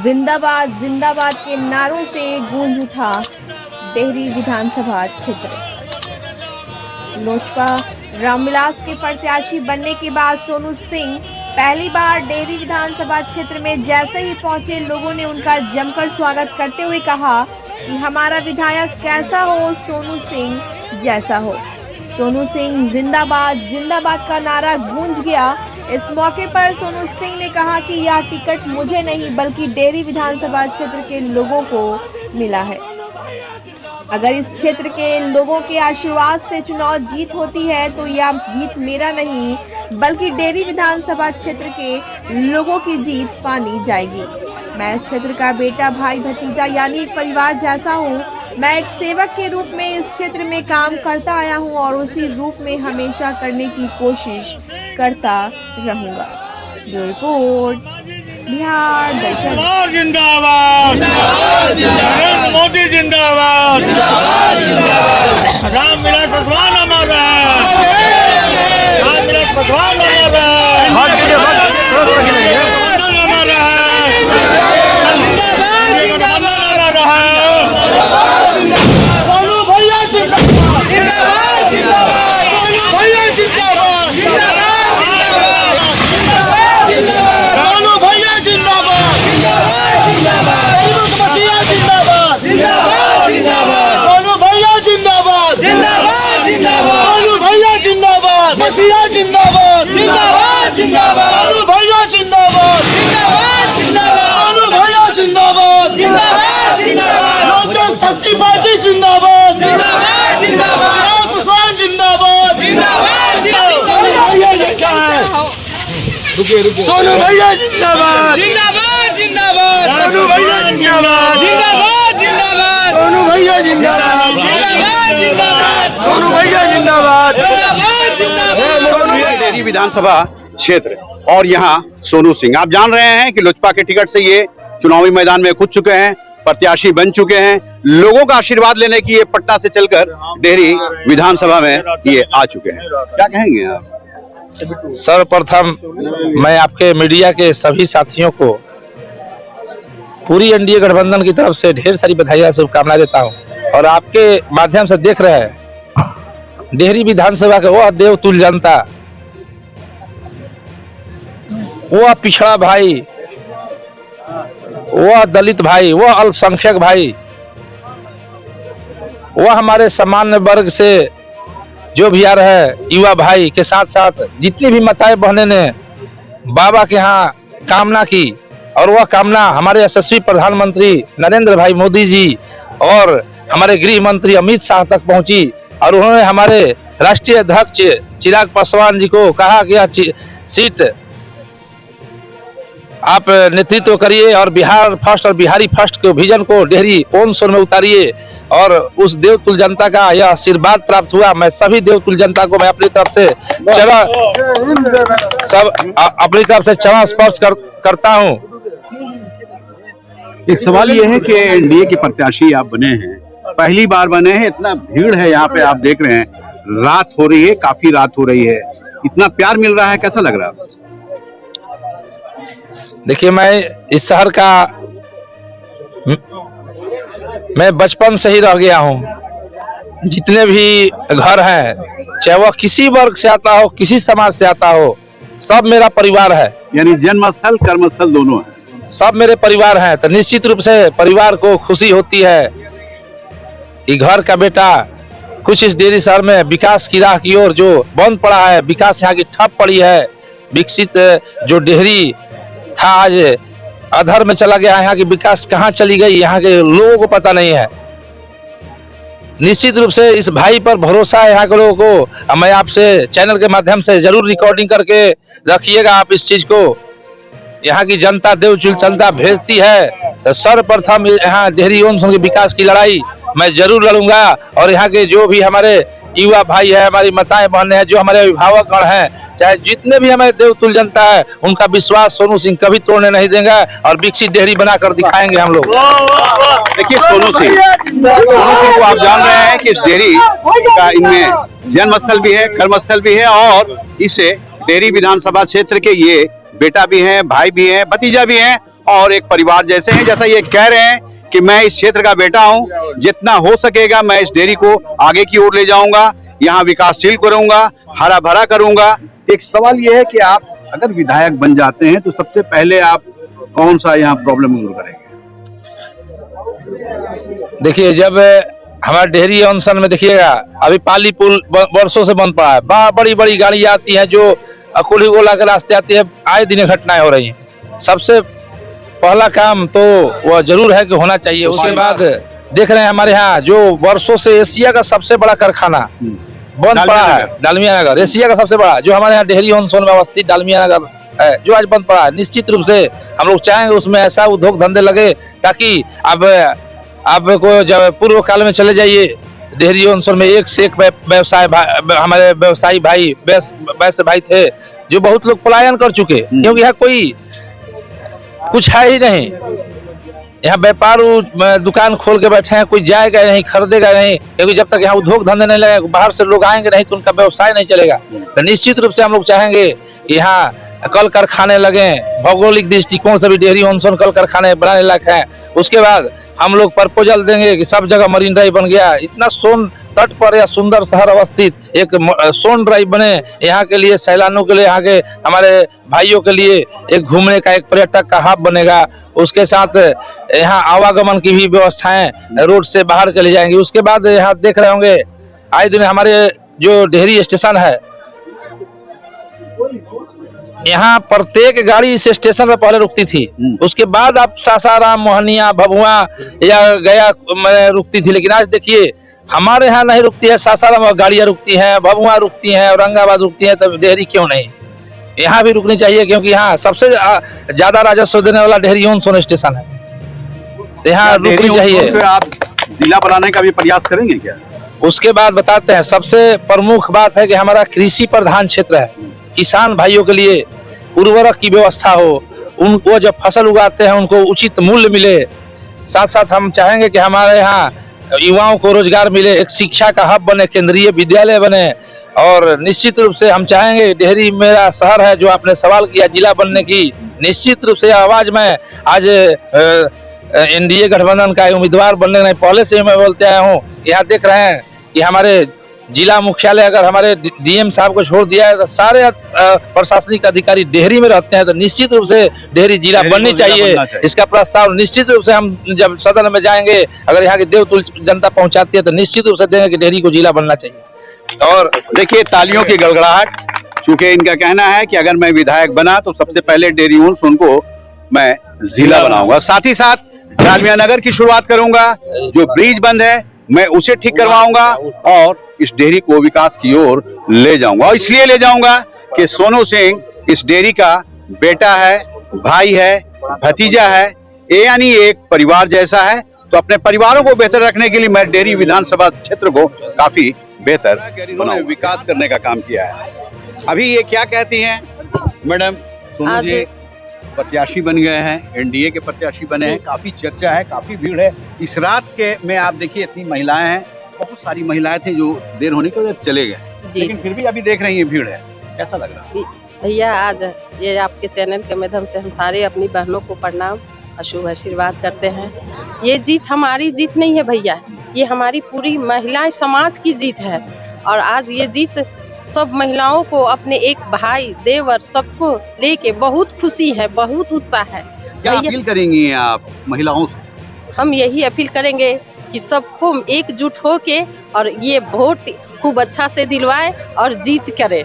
जिंदाबाद जिंदाबाद के नारों से गूंज उठा डेहरी विधानसभा क्षेत्र। लोजपा रामविलास के प्रत्याशी बनने के बाद सोनू सिंह पहली बार डेहरी विधानसभा क्षेत्र में जैसे ही पहुंचे, लोगों ने उनका जमकर स्वागत करते हुए कहा कि हमारा विधायक कैसा हो, सोनू सिंह जैसा हो। सोनू सिंह जिंदाबाद जिंदाबाद का नारा गूंज गया। इस मौके पर सोनू सिंह ने कहा कि यह टिकट मुझे नहीं बल्कि डेहरी विधानसभा क्षेत्र के लोगों को मिला है। अगर इस क्षेत्र के लोगों के आशीर्वाद से चुनाव जीत होती है तो यह जीत मेरा नहीं बल्कि डेहरी विधानसभा क्षेत्र के लोगों की जीत मानी जाएगी। मैं इस क्षेत्र का बेटा, भाई, भतीजा यानी एक परिवार जैसा हूँ। मैं एक सेवक के रूप में इस क्षेत्र में काम करता आया हूँ और उसी रूप में हमेशा करने की कोशिश करता रहूँगा। ब्यूरो रिपोर्ट, बिहार दर्शन। जिंदाबाद नरेंद्र मोदी जिंदाबाद, रामविलास पासवान अमर है, रामविलास पासवान अमर है, अमर है। सोनू भैया जिंदाबाद, सोनू भैया जिंदाबाद, सोनू भैया जिंदाबाद, मसीहा जिंदाबाद, सोनू भैया जिंदाबाद, सोनू भैया जिंदाबाद, मसीहा जिंदाबाद, सोनू भैया जिंदाबाद, सोनू भैया जिंदाबाद, लोकजन शक्ति पार्टी जिंदाबाद, पासवान जिंदाबाद, सोनू भैया जिंदाबाद, सोनू भैया जिंदाबाद, सोनू भैया जिंदाबाद, सोनू भैया जिंदाबाद। डेहरी विधानसभा क्षेत्र और यहाँ सोनू सिंह, आप जान रहे हैं कि लोजपा के टिकट से ये चुनावी मैदान में कूद चुके हैं, प्रत्याशी बन चुके हैं। लोगों का आशीर्वाद लेने की ये पटना से चलकर डेहरी विधानसभा में ये आ चुके हैं। क्या कहेंगे आप? सर्वप्रथम मैं आपके मीडिया के सभी साथियों को पूरी एनडीए गठबंधन की तरफ से ढेर सारी बधाई शुभकामनाएं देता हूं। और आपके माध्यम से देख रहे हैं डेहरी विधानसभा का वह देवतुल्य जनता, वह पिछड़ा भाई, वह दलित भाई, वह अल्पसंख्यक भाई, वह हमारे सामान्य वर्ग से जो भी आ रहे हैं युवा भाई के साथ साथ जितनी भी माताएं बहनें ने बाबा के यहाँ कामना की और वह कामना हमारे यशस्वी प्रधानमंत्री नरेंद्र भाई मोदी जी और हमारे गृह मंत्री अमित शाह तक पहुंची और उन्होंने हमारे राष्ट्रीय अध्यक्ष चिराग पासवान जी को कहा कि यह सीट आप नेतृत्व करिए और बिहार फर्स्ट और बिहारी फर्स्ट के विजन को डेहरी ओन सोन में उतारिए। और उस देवतुल्य जनता का यह आशीर्वाद प्राप्त हुआ। मैं सभी देवतुल्य जनता को मैं अपनी तरफ से चरण स्पर्श करता हूं। एक सवाल ये है कि एनडीए के प्रत्याशी आप बने हैं, पहली बार बने हैं, इतना भीड़ है यहाँ पे, आप देख रहे हैं रात हो रही है, काफी रात हो रही है, इतना प्यार मिल रहा है, कैसा लग रहा है? देखिए, मैं इस शहर का मैं बचपन से ही रह गया हूँ। जितने भी घर हैं, चाहे वह किसी वर्ग से आता हो, किसी समाज से आता हो, सब मेरा परिवार है। यानी जन्मस्थल कर्मस्थल दोनों है, सब मेरे परिवार हैं। तो निश्चित रूप से परिवार को खुशी होती है कि घर का बेटा कुछ इस डेहरी शहर में विकास की राह की ओर जो बंद पड़ा है, विकास यहाँ की ठप पड़ी है, विकसित जो डेहरी था आज अधर में चला गया। यहाँ की विकास कहाँ चली गई, यहाँ के लोगों को पता नहीं है। निश्चित रूप से इस भाई पर भरोसा है यहाँ के लोगों को। मैं आपसे चैनल के माध्यम से जरूर रिकॉर्डिंग करके रखिएगा आप इस चीज को। यहाँ की जनता देवतुल्य जनता भेजती है तो सर्वप्रथम यहाँ डेहरी ओन सोन के विकास की लड़ाई मैं जरूर लड़ूंगा। और यहाँ के जो भी हमारे युवा भाई है, हमारी माताएं बहनें हैं, जो हमारे अभिभावक गण हैं, चाहे जितने भी हमारे देवतुल्य जनता है, उनका विश्वास सोनू सिंह कभी तोड़ने नहीं देंगे और विकसित डेहरी बनाकर दिखाएंगे हम लोग। देखिए सोनू सिंह को आप जान रहे हैं कि डेहरी का इनमें जन्मस्थल भी है, कर्मस्थल भी है और इसे डेहरी विधानसभा क्षेत्र के ये बेटा भी हैं, भाई भी हैं, भतीजा भी हैं और एक परिवार जैसे हैं। जैसा ये कह रहे हैं कि मैं इस क्षेत्र का बेटा हूं, जितना हो सकेगा मैं इस डेयरी को आगे की ओर ले जाऊंगा, यहाँ विकासशील करूंगा, हरा भरा करूंगा। एक सवाल ये है कि आप अगर विधायक बन जाते हैं तो सबसे पहले आप कौन सा यहाँ प्रॉब्लम दूर करेंगे? देखिए, जब हमारा डेहरी ऑनसन में देखिएगा, अभी पाली पुल वर्षों से बंद पड़ा है। बड़ी बड़ी गाड़ी आती है जो अकुली गोला के रास्ते आती है, आए दिन घटनाएं हो रही हैं। सबसे पहला काम तो वह जरूर है कि होना चाहिए। उसके बाद देख रहे हैं हमारे यहाँ जो वर्षों से एशिया का सबसे बड़ा कारखाना बंद पड़ा है, डालमिया नगर, एशिया का सबसे बड़ा, जो हमारे यहाँ डेहरी ऑनसन में अवस्थित डालमिया नगर है, जो आज बंद पड़ा है। निश्चित रूप से हम लोग चाहेंगे उसमें ऐसा उद्योग धंधे लगे ताकि अब को जब पूर्व काल में चले जाइए, डेहरी ऑनसन में एक से एक व्यवसाय हमारे व्यवसायी भाई वैसे भाई थे जो बहुत लोग पलायन कर चुके, क्योंकि यहाँ कोई कुछ है ही नहीं। यहाँ व्यापारी दुकान खोल के बैठे हैं, कोई जाएगा नहीं, खरीदेगा नहीं, क्योंकि जब तक यहाँ उद्योग धंधे नहीं लगेगा, बाहर से लोग आएंगे नहीं तो उनका व्यवसाय नहीं चलेगा। तो निश्चित रूप से हम लोग चाहेंगे यहाँ कल कारखाने लगे, भौगोलिक दृष्टिकोण से भी डेहरी ऑनसन कल कारखाने बनाने लायक है। उसके बाद हम लोग प्रपोजल देंगे कि सब जगह मरीन ड्राइव बन गया, इतना सोन तट पर या सुंदर शहर अवस्थित एक सोन ड्राइव बने यहाँ के लिए, सैलानियों के लिए, यहाँ के हमारे भाइयों के लिए एक घूमने का, एक पर्यटक का हब बनेगा। उसके साथ यहाँ आवागमन की भी व्यवस्थाएं रोड से बाहर चली जाएंगी। उसके बाद यहाँ देख रहे होंगे आए दिन हमारे जो डेहरी स्टेशन है, यहाँ प्रत्येक गाड़ी इस स्टेशन में पहले रुकती थी, उसके बाद आप सासाराम, मोहनिया, भभुआ या गया में रुकती थी। लेकिन आज देखिए हमारे यहाँ नहीं रुकती है, सासाराम गाड़ियाँ रुकती हैं, भभुआ रुकती हैं, औरंगाबाद रुकती हैं, तब डेहरी क्यों नहीं? यहाँ भी रुकनी चाहिए, क्योंकि यहाँ सबसे ज्यादा राजस्व देने वाला डेहरी ऑनसन स्टेशन है, यहाँ रुकनी चाहिए। आप जिला बनाने का भी प्रयास करेंगे क्या? उसके बाद बताते हैं, सबसे प्रमुख बात है कि हमारा कृषि प्रधान क्षेत्र है, किसान भाइयों के लिए उर्वरक की व्यवस्था हो, उनको जब फसल उगाते हैं उनको उचित मूल्य मिले। साथ साथ हम चाहेंगे कि हमारे यहाँ युवाओं को रोजगार मिले, एक शिक्षा का हब बने, केंद्रीय विद्यालय बने। और निश्चित रूप से हम चाहेंगे, डेहरी मेरा शहर है, जो आपने सवाल किया जिला बनने की, निश्चित रूप से आवाज में आज एनडीए गठबंधन का उम्मीदवार बनने नहीं, पहले से मैं बोलते आया हूँ। यहाँ देख रहे हैं कि हमारे जिला मुख्यालय अगर हमारे डीएम साहब को छोड़ दिया है तो सारे प्रशासनिक अधिकारी डेहरी में रहते हैं, तो निश्चित रूप से डेहरी जिला बननी चाहिए। इसका प्रस्ताव निश्चित रूप से हम जब सदन में जाएंगे, अगर यहाँ की देवतुल जनता पहुंचाती है तो निश्चित रूप से देंगे कि डेहरी को जिला बनना चाहिए। और देखिए तालियों की गड़गड़ाहट, चूंकि इनका कहना है कि अगर मैं विधायक बना तो सबसे पहले डेहरी ऑनसन को मैं जिला बनाऊंगा, साथ ही साथ डालमिया नगर की शुरुआत करूंगा, जो ब्रिज बंद है मैं उसे ठीक करवाऊंगा और इस डेयरी को विकास की ओर ले जाऊंगा। और इसलिए ले जाऊंगा कि सोनू सिंह इस डेयरी का बेटा है, भाई है, भतीजा है, यानी एक परिवार जैसा है। तो अपने परिवारों को बेहतर रखने के लिए मैं डेयरी विधानसभा क्षेत्र को काफी बेहतर इन्होंने विकास करने का काम किया है। अभी ये क्या कहती हैं मैडम? सोनू जी प्रत्याशी बन गए हैं, एनडीए के प्रत्याशी बने हैं, काफी चर्चा है, काफी भीड़ है। इस रात के में आप देखिए इतनी महिलाएं हैं, बहुत सारी महिलाएं थी जो देर होने की वजह से चले गए, लेकिन फिर भी अभी देख रही हैं भीड़ है, कैसा लग रहा है? भैया आज ये आपके चैनल के माध्यम से हम सारे अपनी बहनों को प्रणाम और शुभ आशीर्वाद करते हैं। ये जीत हमारी जीत नहीं है भैया, ये हमारी पूरी महिला समाज की जीत है। और आज ये जीत सब महिलाओं को अपने एक भाई देवर सबको लेके बहुत खुशी है, बहुत उत्साह है। क्या अपील करेंगी आप महिलाओं से? हम यही अपील करेंगे कि सबको एकजुट होके और ये वोट खूब अच्छा से दिलवाए और जीत करे,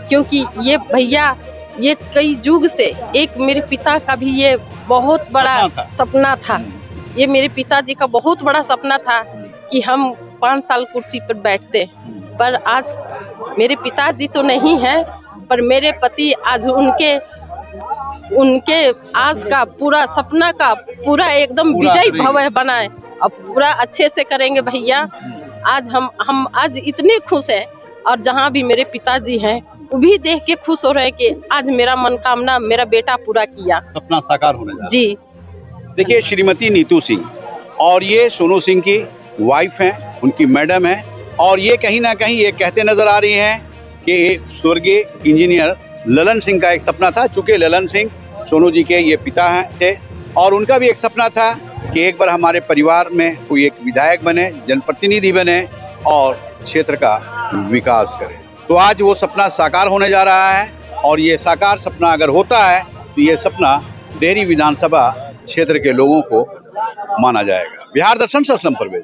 क्योंकि ये भैया ये कई युग से एक मेरे पिता का भी ये बहुत बड़ा सपना था। ये मेरे पिताजी का बहुत बड़ा सपना था कि हम 5 साल कुर्सी पर बैठते, पर आज मेरे पिताजी तो नहीं है, पर मेरे पति आज उनके आज का पूरा सपना का पूरा एकदम विजय भव्य बनाए और पूरा अच्छे से करेंगे भैया। आज हम आज इतने खुश हैं, और जहाँ भी मेरे पिताजी हैं वो भी देख के खुश हो रहे हैं कि आज मेरा मनोकामना मेरा बेटा पूरा किया, सपना साकार होने जा रहा है। जी देखिए श्रीमती नीतू सिंह, और ये सोनू सिंह की वाइफ हैं, उनकी मैडम है, और ये कहीं ना कहीं ये कहते नजर आ रही हैं कि स्वर्गीय इंजीनियर ललन सिंह का एक सपना था। चूंकि ललन सिंह सोनू जी के ये पिता हैं थे, और उनका भी एक सपना था कि एक बार हमारे परिवार में कोई एक विधायक बने, जनप्रतिनिधि बने और क्षेत्र का विकास करे। तो आज वो सपना साकार होने जा रहा है और ये साकार सपना अगर होता है तो ये सपना डेहरी विधानसभा क्षेत्र के लोगों को माना जाएगा। बिहार दर्शन से असलम परवेज।